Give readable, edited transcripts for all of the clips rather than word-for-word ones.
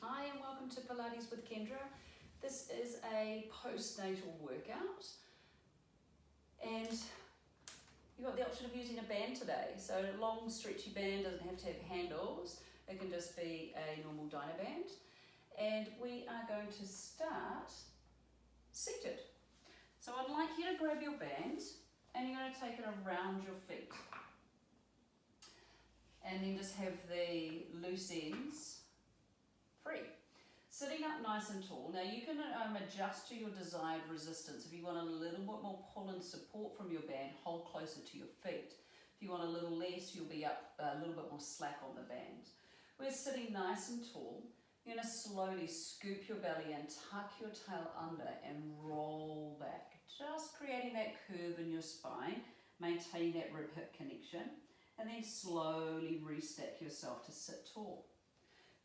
Hi and welcome to Pilates with Kendra. This is a postnatal workout and you've got the option of using a band today. So a long stretchy band doesn't have to have handles, it can just be a normal dyno band. And we are going to start seated. So I'd like you to grab your band and you're going to take it around your feet. And then just have the loose ends free. Sitting up nice and tall. Now you can adjust to your desired resistance. If you want a little bit more pull and support from your band, hold closer to your feet. If you want a little less, you'll be up a little bit more slack on the band. We're sitting nice and tall. You're going to slowly scoop your belly and tuck your tail under and roll back. Just creating that curve in your spine, maintaining that rib-hip connection, and then slowly restack yourself to sit tall.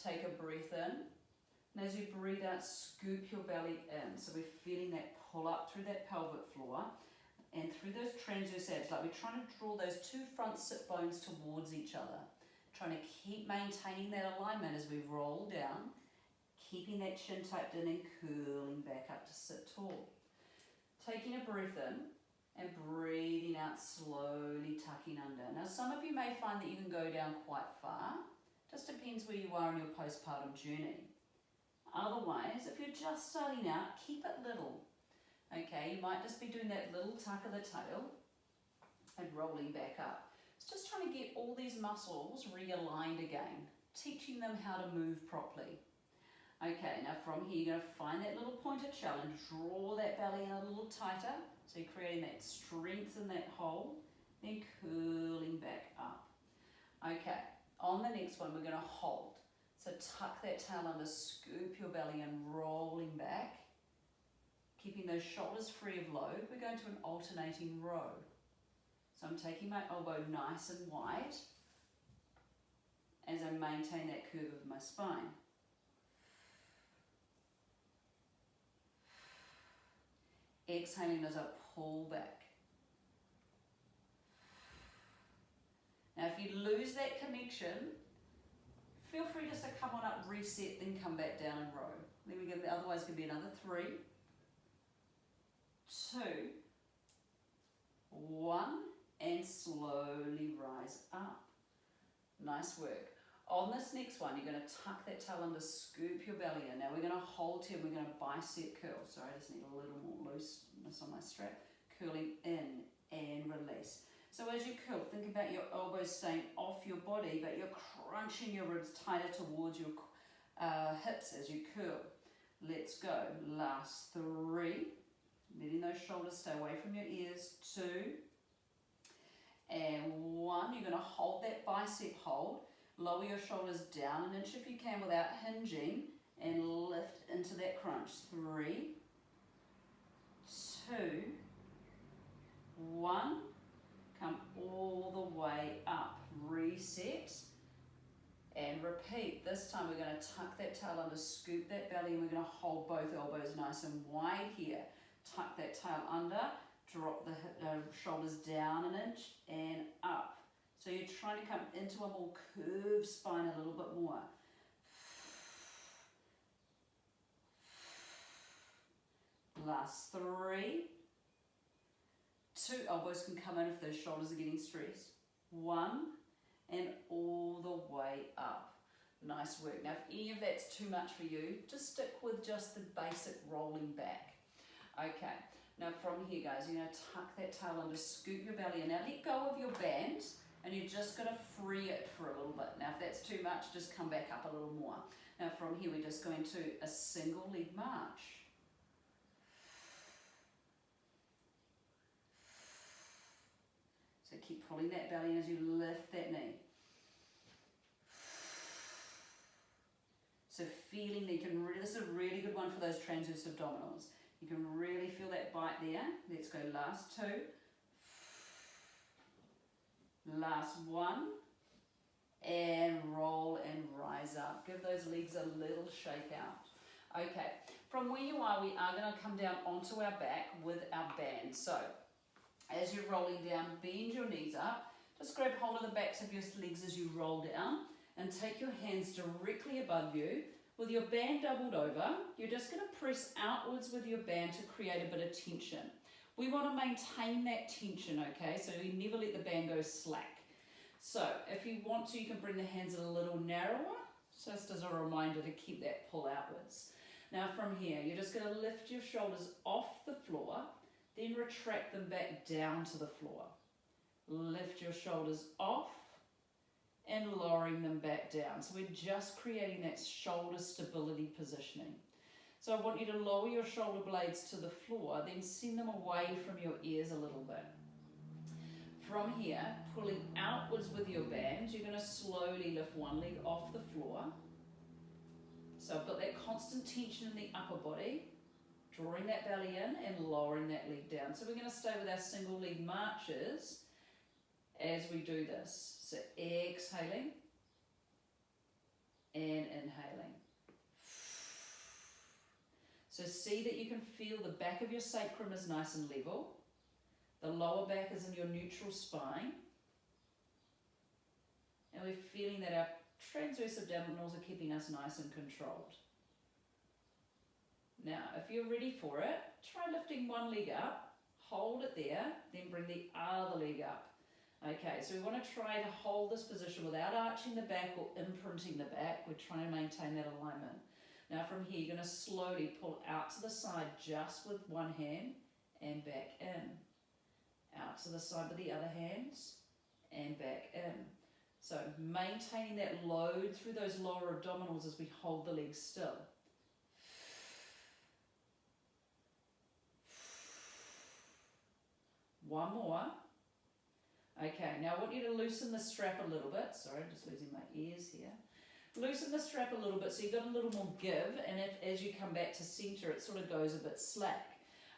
Take a breath in, and as you breathe out, scoop your belly in. So we're feeling that pull up through that pelvic floor and through those transverse abs, like we're trying to draw those two front sit bones towards each other. Trying to keep maintaining that alignment as we roll down, keeping that chin tucked in and curling back up to sit tall. Taking a breath in and breathing out, slowly tucking under. Now some of you may find that you can go down quite far. Just depends where you are in your postpartum journey. Otherwise, if you're just starting out, keep it little. Okay, you might just be doing that little tuck of the tail and rolling back up. It's just trying to get all these muscles realigned again, teaching them how to move properly. Okay, now from here you're going to find that little point of challenge, draw that belly in a little tighter, so you're creating that strength in that hold, then curling back up. Okay. On the next one, we're going to hold. So tuck that tail under, scoop your belly and rolling back. Keeping those shoulders free of load, we're going to an alternating row. So I'm taking my elbow nice and wide as I maintain that curve of my spine. Exhaling as I pull back. Now if you lose that connection, feel free just to come on up, reset, then come back down and row. Then we get, otherwise it could be another 3, 2, 1, and slowly rise up. Nice work. On this next one, you're going to tuck that tail under, scoop your belly in. Now we're going to hold here, we're going to bicep curl. Sorry, I just need a little more looseness on my strap. Curling in and release. So as you curl, think about your elbows staying off your body, but you're crunching your ribs tighter towards your hips as you curl. Let's go. Last 3. Letting those shoulders stay away from your ears. 2. And 1. You're going to hold that bicep hold. Lower your shoulders down an inch if you can without hinging, and lift into that crunch. 3, 2, 1. Come all the way up, reset, and repeat. This time we're going to tuck that tail under, scoop that belly, and we're going to hold both elbows nice and wide here. Tuck that tail under, drop the shoulders down an inch and up. So you're trying to come into a more curved spine a little bit more. Last 3. 2, elbows can come in if those shoulders are getting stressed. 1, and all the way up. Nice work. Now if any of that's too much for you, just stick with just the basic rolling back. Okay, now from here guys, you're going to tuck that tail under, scoop your belly in. Now let go of your band and you're just going to free it for a little bit. Now if that's too much, just come back up a little more. Now from here we're just going to a single leg march. So keep pulling that belly as you lift that knee. So feeling that you can really, this is a really good one for those transverse abdominals. You can really feel that bite there. Let's go last 2. Last 1. And roll and rise up. Give those legs a little shake out. Okay, from where you are, we are going to come down onto our back with our band. So as you're rolling down, bend your knees up. Just grab hold of the backs of your legs as you roll down and take your hands directly above you With your band doubled over, you're just going to press outwards with your band to create a bit of tension. We want to maintain that tension, okay? So you never let the band go slack. So if you want to, you can bring the hands a little narrower, just as a reminder to keep that pull outwards. Now from here, you're just going to lift your shoulders off the floor, then retract them back down to the floor. Lift your shoulders off and lowering them back down. So we're just creating that shoulder stability positioning. So I want you to lower your shoulder blades to the floor, then send them away from your ears a little bit. From here, pulling outwards with your band, you're going to slowly lift one leg off the floor. So I've got that constant tension in the upper body, drawing that belly in and lowering that leg down. So we're going to stay with our single leg marches as we do this. So exhaling and inhaling. So see that you can feel the back of your sacrum is nice and level. The lower back is in your neutral spine. And we're feeling that our transverse abdominals are keeping us nice and controlled. Now, if you're ready for it, try lifting one leg up, hold it there, then bring the other leg up. Okay, so we want to try to hold this position without arching the back or imprinting the back. We're trying to maintain that alignment. Now from here, you're going to slowly pull out to the side just with one hand and back in. Out to the side with the other hands and back in. So maintaining that load through those lower abdominals as we hold the legs still. One more. Okay, now I want you to loosen the strap a little bit. Sorry, I'm just losing my ears here. Loosen the strap a little bit so you've got a little more give, and as you come back to center, it sort of goes a bit slack.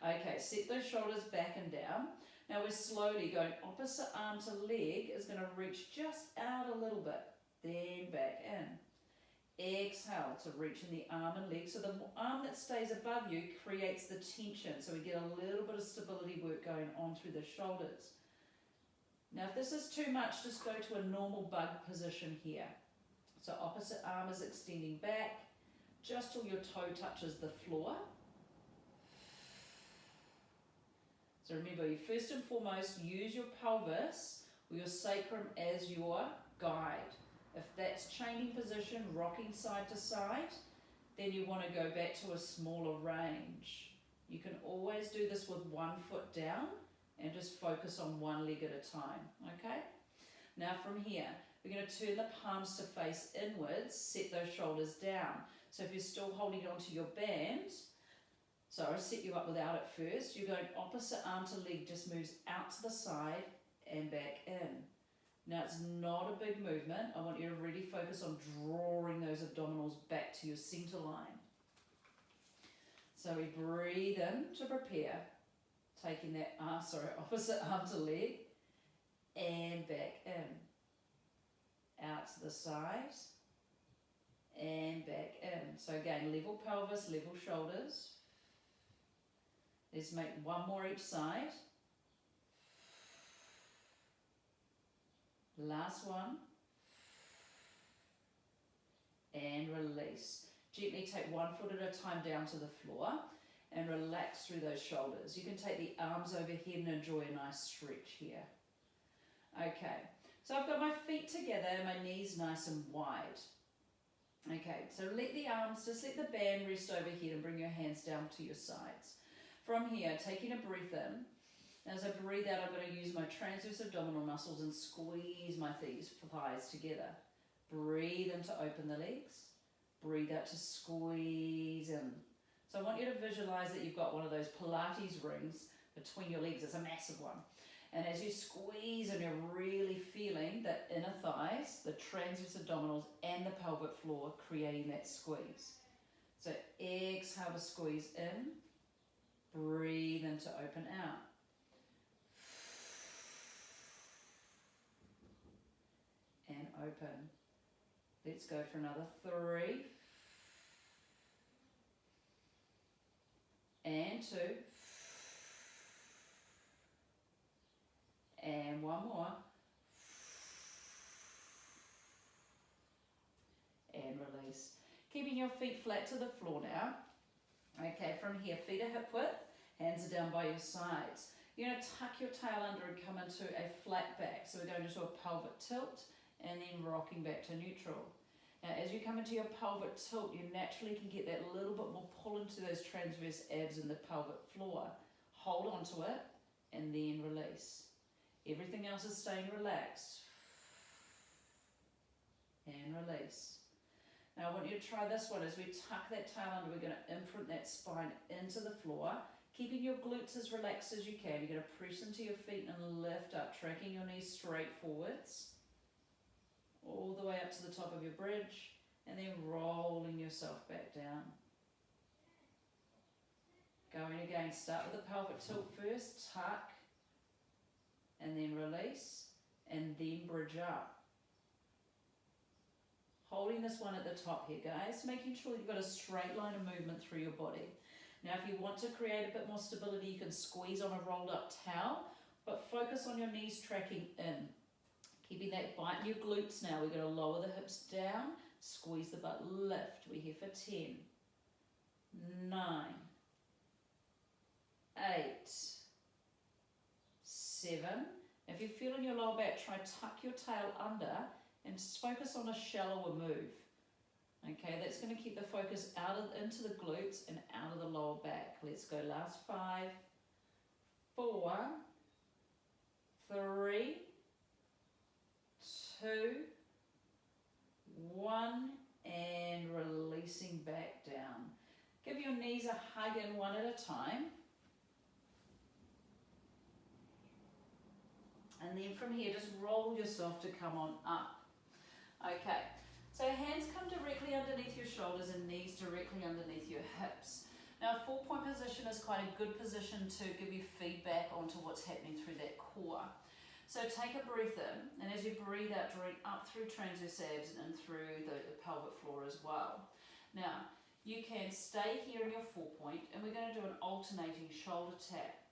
Okay, set those shoulders back and down. Now we're slowly going opposite arm to leg is going to reach just out a little bit, then back in. Exhale to reach in the arm and leg. So the arm that stays above you creates the tension, so we get a little bit of stability work going on through the shoulders. Now if this is too much, just go to a normal bug position here. So opposite arm is extending back, just till your toe touches the floor. So remember, you first and foremost use your pelvis or your sacrum as your guide. If that's chaining position, rocking side to side, then you want to go back to a smaller range. You can always do this with one foot down and just focus on one leg at a time, okay? Now from here, we're going to turn the palms to face inwards, set those shoulders down. So if you're still holding onto your band, so I'll set you up without it first. You're going opposite arm to leg, just moves out to the side and back in. Now it's not a big movement. I want you to really focus on drawing those abdominals back to your center line. So we breathe in to prepare, taking that opposite arm to leg and back in. Out to the side and back in. So again, level pelvis, level shoulders. Let's make one more each side. Last one. And release. Gently take one foot at a time down to the floor and relax through those shoulders. You can take the arms overhead and enjoy a nice stretch here. Okay, so I've got my feet together and my knees nice and wide. Okay, so let the arms, just let the band rest overhead and bring your hands down to your sides. From here, taking a breath in. As I breathe out, I'm going to use my transverse abdominal muscles and squeeze my thighs together. Breathe in to open the legs. Breathe out to squeeze in. So I want you to visualize that you've got one of those Pilates rings between your legs. It's a massive one. And as you squeeze and you're really feeling the inner thighs, the transverse abdominals and the pelvic floor creating that squeeze. So exhale to squeeze in. Breathe in to open out. And open. Let's go for another 3. And 2. And one more. And release. Keeping your feet flat to the floor now. Okay, from here, feet are hip width, hands are down by your sides. You're going to tuck your tail under and come into a flat back. So we're going into a pelvic tilt and then rocking back to neutral. Now, as you come into your pelvic tilt, you naturally can get that little bit more pull into those transverse abs in the pelvic floor. Hold onto it and then release. Everything else is staying relaxed. And release. Now I want you to try this one. As we tuck that tail under, we're going to imprint that spine into the floor, keeping your glutes as relaxed as you can. You're going to press into your feet and lift up, tracking your knees straight forwards, all the way up to the top of your bridge, and then rolling yourself back down. Going again, start with the pelvic tilt first, tuck, and then release, and then bridge up. Holding this one at the top here, guys, making sure you've got a straight line of movement through your body. Now, if you want to create a bit more stability, you can squeeze on a rolled up towel, but focus on your knees tracking in. Keeping that bite in your glutes now. We're going to lower the hips down, squeeze the butt, lift. We're here for 10, 9, 8, 7. If you're feeling your lower back, try tuck your tail under and just focus on a shallower move. Okay, that's going to keep the focus into the glutes and out of the lower back. Let's go. Last 5, 4, 3, 2, 1, and releasing back down. Give your knees a hug in one at a time. And then from here, just roll yourself to come on up. Okay, so hands come directly underneath your shoulders and knees directly underneath your hips. Now, a 4-point position is quite a good position to give you feedback onto what's happening through that core. So take a breath in, and as you breathe out, drawing up through transverse abs and in through the pelvic floor as well. Now, you can stay here in your 4-point, and we're going to do an alternating shoulder tap.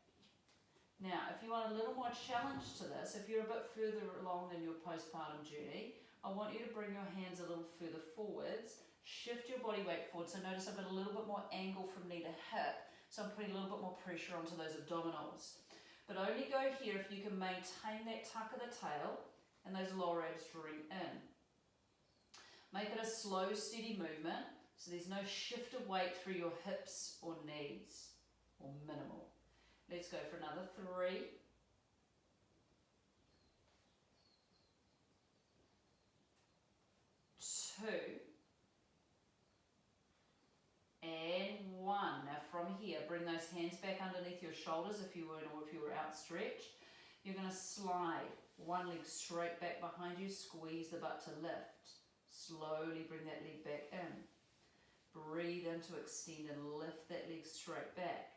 Now, if you want a little more challenge to this, if you're a bit further along in your postpartum journey, I want you to bring your hands a little further forwards, shift your body weight forward. So notice I've got a little bit more angle from knee to hip, so I'm putting a little bit more pressure onto those abdominals. But only go here if you can maintain that tuck of the tail and those lower abs drawing in. Make it a slow, steady movement, so there's no shift of weight through your hips or knees, or minimal. Let's go for another 3, 2, and 1. Now from here, bring those hands back underneath your shoulders if you weren't, or if you were outstretched. You're going to slide one leg straight back behind you, squeeze the butt to lift. Slowly bring that leg back in. Breathe in to extend and lift that leg straight back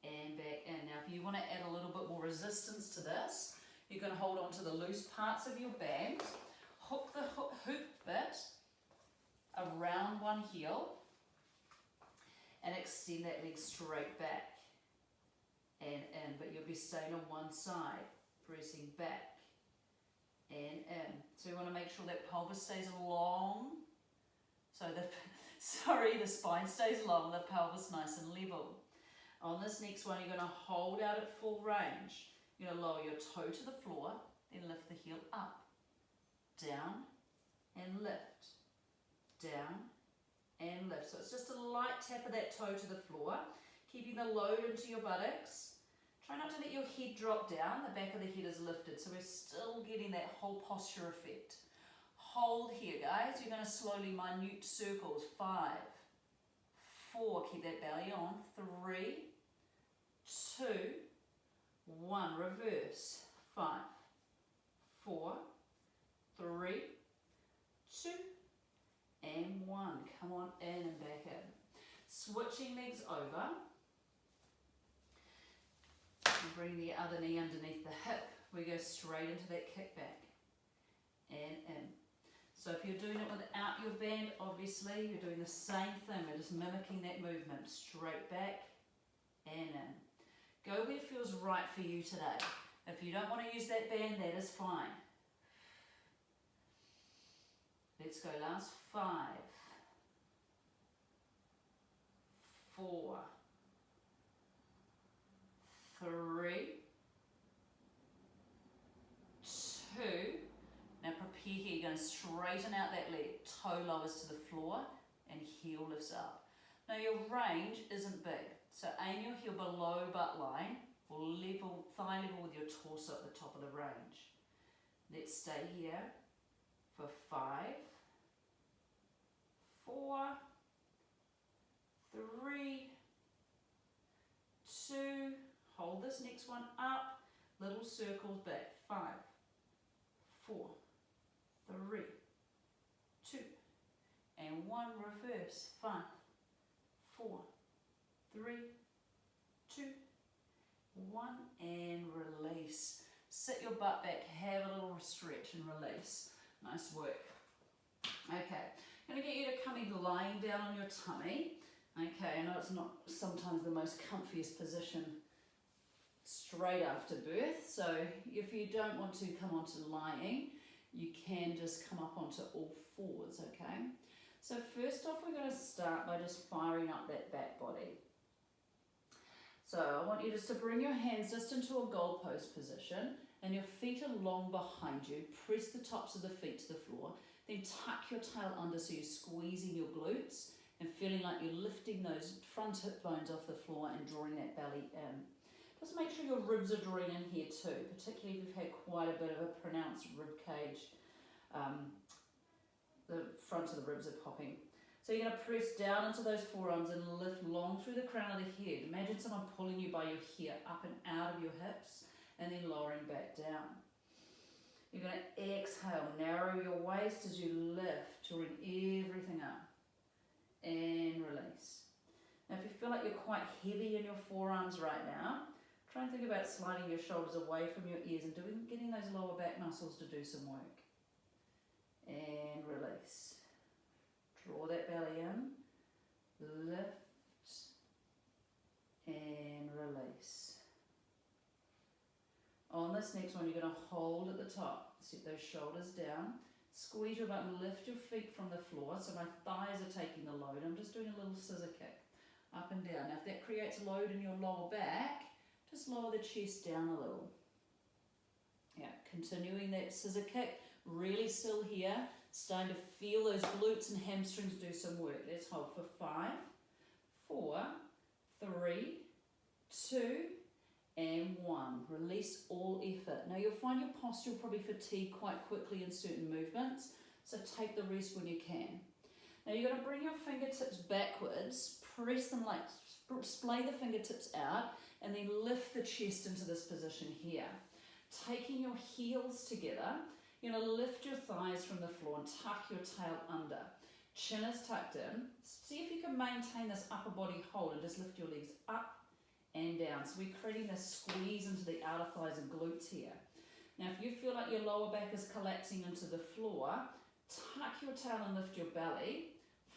and back in. Now if you want to add a little bit more resistance to this, you're going to hold on to the loose parts of your band, hook the hoop bit around one heel and extend that leg straight back and in, but you'll be staying on one side, pressing back and in. So you want to make sure that pelvis stays long, so the spine stays long, the pelvis nice and level. On this next one, you're going to hold out at full range. You're going to lower your toe to the floor, then lift the heel up, down and lift, down and lift. So it's just a light tap of that toe to the floor, keeping the load into your buttocks. Try not to let your head drop down, the back of the head is lifted, so we're still getting that whole posture effect. Hold here, guys. You're going to slowly minute circles. 5, 4, keep that belly on. 3, 2, 1, reverse. 5, 4, 3, 2, and 1. Come on in and back in. Switching legs over. And bring the other knee underneath the hip. We go straight into that kick back and in. So if you're doing it without your band, obviously you're doing the same thing. We're just mimicking that movement. Straight back and in. Go where it feels right for you today. If you don't want to use that band, that is fine. Let's go. Last 5, 4, 3, 2. Now prepare here, you're going to straighten out that leg, toe lowers to the floor and heel lifts up. Now your range isn't big, so aim your heel below butt line or level, thigh level with your torso at the top of the range. Let's stay here for 5, 4, 3, 2, hold this next one up, little circles back, 5, 4, 3, 2, and 1, reverse, 5, 4, 3, 2, 1, and release. Sit your butt back, have a little stretch and release. Nice work. Okay, I'm going to get you to come in lying down on your tummy. Okay, I know it's not sometimes the most comfiest position straight after birth, so if you don't want to come onto lying, you can just come up onto all fours, okay? So first off, we're going to start by just firing up that back body. So I want you just to bring your hands just into a goalpost position and your feet are long behind you. Press the tops of the feet to the floor, then tuck your tail under so you're squeezing your glutes and feeling like you're lifting those front hip bones off the floor and drawing that belly in. Just make sure your ribs are drawing in here too, particularly if you've had quite a bit of a pronounced rib cage. The front of the ribs are popping. So you're going to press down into those forearms and lift long through the crown of the head. Imagine someone pulling you by your hair up and out of your hips and then lowering back down. You're going to exhale, narrow your waist as you lift, drawing everything up. And release. Now if you feel like you're quite heavy in your forearms right now, try and think about sliding your shoulders away from your ears and getting those lower back muscles to do some work. And release. Draw that belly in, lift, and release. On this next one, you're going to hold at the top, set those shoulders down, squeeze your butt and lift your feet from the floor, so my thighs are taking the load. I'm just doing a little scissor kick, up and down. Now if that creates load in your lower back, just lower the chest down a little. Yeah, continuing that scissor kick, really still here. Starting to feel those glutes and hamstrings do some work. Let's hold for 5, 4, 3, 2, and 1. Release all effort. Now you'll find your posture will probably fatigue quite quickly in certain movements, so take the rest when you can. Now you're going to bring your fingertips backwards, press them like, splay the fingertips out, and then lift the chest into this position here. Taking your heels together, you're going to lift your thighs from the floor and tuck your tail under. Chin is tucked in. See if you can maintain this upper body hold and just lift your legs up and down. So we're creating this squeeze into the outer thighs and glutes here. Now if you feel like your lower back is collapsing into the floor, tuck your tail and lift your belly.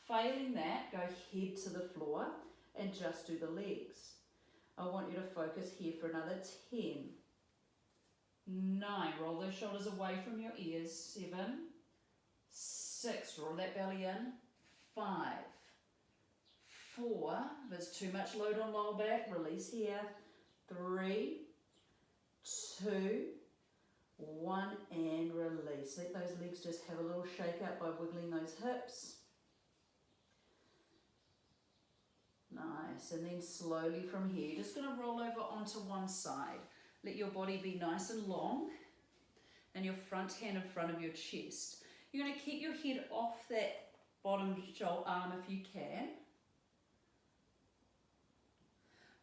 Failing that, go head to the floor and just do the legs. I want you to focus here for another 10, 9, roll those shoulders away from your ears, 7, 6, draw that belly in, 5, 4, if there's too much load on lower back, release here, 3, 2, 1, and release. Let those legs just have a little shake out by wiggling those hips. Nice, and then slowly from here, you're just going to roll over onto one side. Let your body be nice and long and your front hand in front of your chest. You're going to keep your head off that bottom shoulder arm if you can.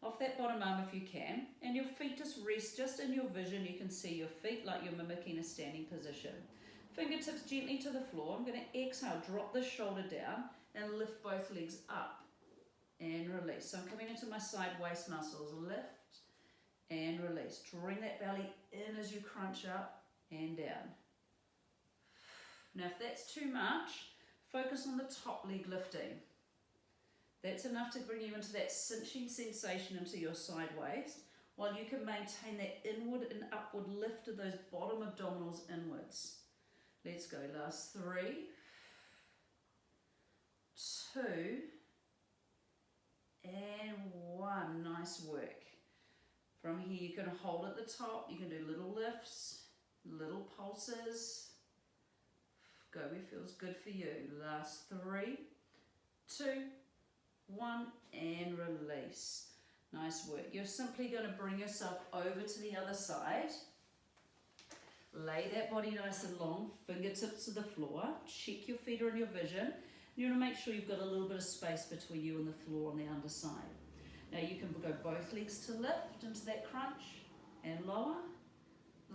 Off that bottom arm if you can. And your feet just rest just in your vision. You can see your feet like you're mimicking a standing position. Fingertips gently to the floor. I'm going to exhale, drop the shoulder down and lift both legs up and release. So I'm coming into my side waist muscles. Lift and release. Drawing that belly in as you crunch up and down. Now if that's too much, focus on the top leg lifting. That's enough to bring you into that cinching sensation into your side waist, while you can maintain that inward and upward lift of those bottom abdominals inwards. Let's go, last 3, 2, and 1. Nice work. From here you can hold at the top, you can do little lifts, little pulses. Go where feels good for you. Last 3, 2, 1, and release. Nice work. You're simply going to bring yourself over to the other side. Lay that body nice and long, fingertips to the floor. Check your feet are in your vision. You want to make sure you've got a little bit of space between you and the floor on the underside. Now you can go both legs to lift into that crunch and lower,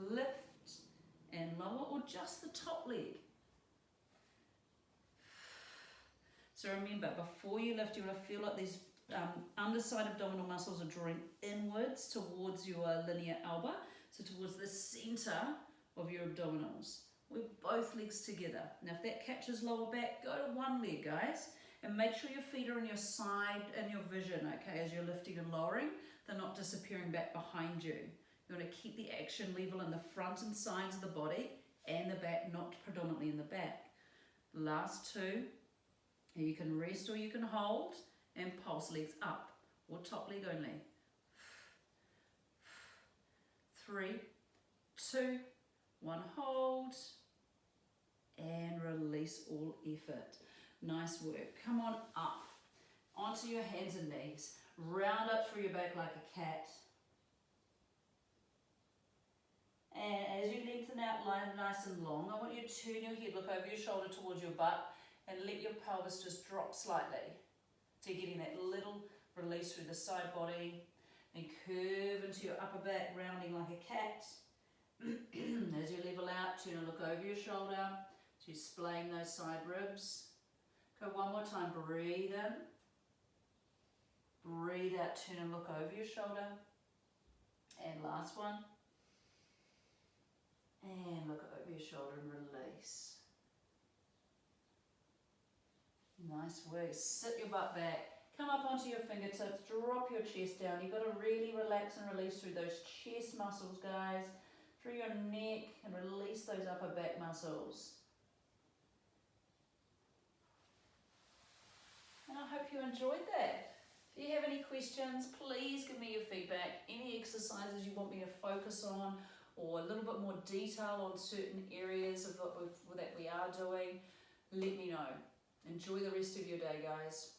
lift and lower, or just the top leg. So remember, before you lift, you're going to feel like these underside abdominal muscles are drawing inwards towards your linear elbow, so towards the center of your abdominals. With both legs together. Now if that catches lower back, go to one leg, guys, and make sure your feet are in your side and your vision, okay, as you're lifting and lowering. They're not disappearing back behind you. You want to keep the action level in the front and sides of the body and the back, not predominantly in the back. Last 2. You can rest or you can hold and pulse legs up or top leg only. 3, 2, 1, hold and release all effort. Nice work. Come on up onto your hands and knees. Round up through your back like a cat. And as you lengthen out line nice and long, I want you to turn your head, look over your shoulder towards your butt, and let your pelvis just drop slightly. So you're getting that little release through the side body, and curve into your upper back, rounding like a cat. As you level out, turn and look over your shoulder, so you're splaying those side ribs. Go one more time, breathe in. Breathe out, turn and look over your shoulder. And last one. And look over your shoulder and release. Nice work. Sit your butt back. Come up onto your fingertips. Drop your chest down. You've got to really relax and release through those chest muscles, guys. Through your neck, and release those upper back muscles. And I hope you enjoyed that. If you have any questions, please give me your feedback. Any exercises you want me to focus on, or a little bit more detail on certain areas of what that we are doing, let me know. Enjoy the rest of your day, guys.